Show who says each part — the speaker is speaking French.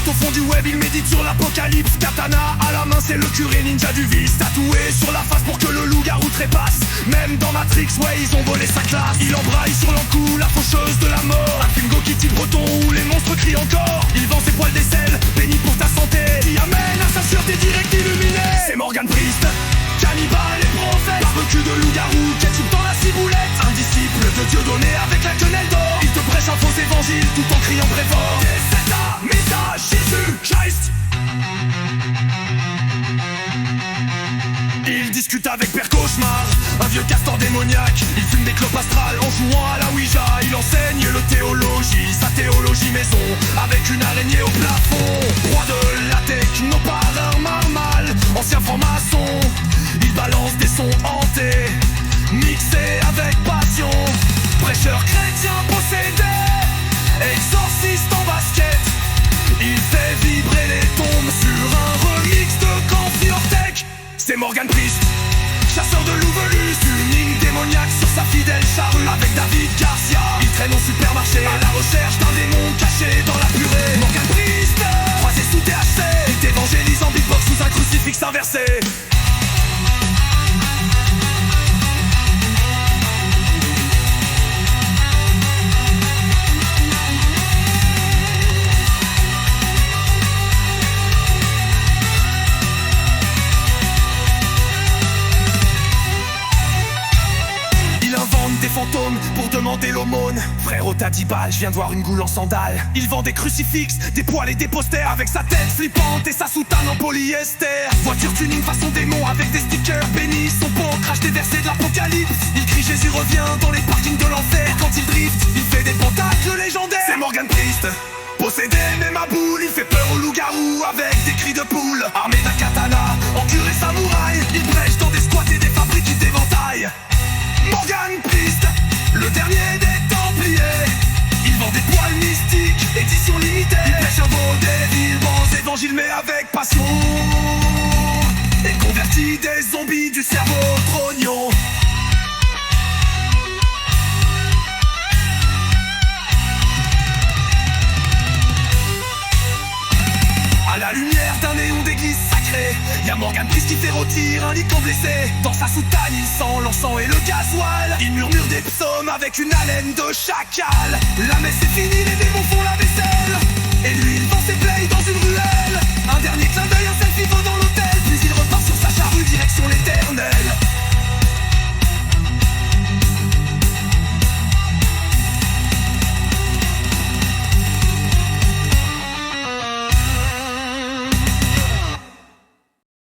Speaker 1: Au fond du web, il médite sur l'apocalypse. Katana à la main, c'est le curé ninja du vice. Tatoué sur la face pour que le loup-garou trépasse. Même dans Matrix, ouais, ils ont volé sa classe. Il embraille sur l'encou, la faucheuse de la mort. Un film Gokiti breton où les monstres crient encore. Il vend ses poils d'aisselle, béni pour ta santé. Qui amène à sa sûreté directe illuminée. C'est Morgan Priest, cannibale et prophète. Barbecue de loup-garou, ketchup dans la ciboulette. Un disciple de Dieu donné avec la quenelle d'or. Il te prêche un faux évangile tout en criant très fort. C'est ça, message, Jésus Christ. Il discute avec Père Cauchemar, un vieux castor démoniaque. Il fume des clopes astrales en jouant à la Ouija. Il enseigne le théologie, sa théologie maison, avec une araignée au plafond. Roi de la techno par un marmal, ancien franc-maçon. Il balance des sons hantés, mixés avec passion. Prêcheur chrétien possédé, exorciste en basket. Il fait vibrer les tombes sur un remix de Canfiortech. C'est Morgan Priest, chasseur de loups velus, tuning démoniaque sur sa fidèle charrue. Avec David Garcia, il traîne au supermarché à la recherche d'un démon caché dans la purée. Morgan Priest, croisé sous THC, il t'évangélise en beatbox sous un crucifix inversé. Des fantômes pour demander l'aumône. Frérot t'as 10 balles, je viens de voir une goule en sandales. Il vend des crucifixes, des poils et des posters. Avec sa tête flippante et sa soutane en polyester. Voiture tuning façon démon avec des stickers bénis. Son pot crache des versets de l'apocalypse. Il crie Jésus revient dans les parkings de l'enfer. Quand il drift, il fait des pentacles légendaires. C'est Morgan Priest, possédé même à boule. Il fait peur aux loups-garous avec des cris de poule. Armé d'un katana, en curé samouraï. Il brèche dans des squats et des fabriques d'éventail. Morgan Priest, le dernier des Templiers. Il vend des poils mystiques, édition limitée. Il pêche un vaudeville, vend évangile mais avec passion. Et convertit des zombies du cerveau trognon. À la lumière d'un néon d'église sacrée, y'a Morgan Priest qui fait rôtir un liton blessé. Dans sa soutane il sent l'encens et le gasoil. Il murmure des psaumes avec une haleine de chacal. La messe est finie, les démons font la vaisselle.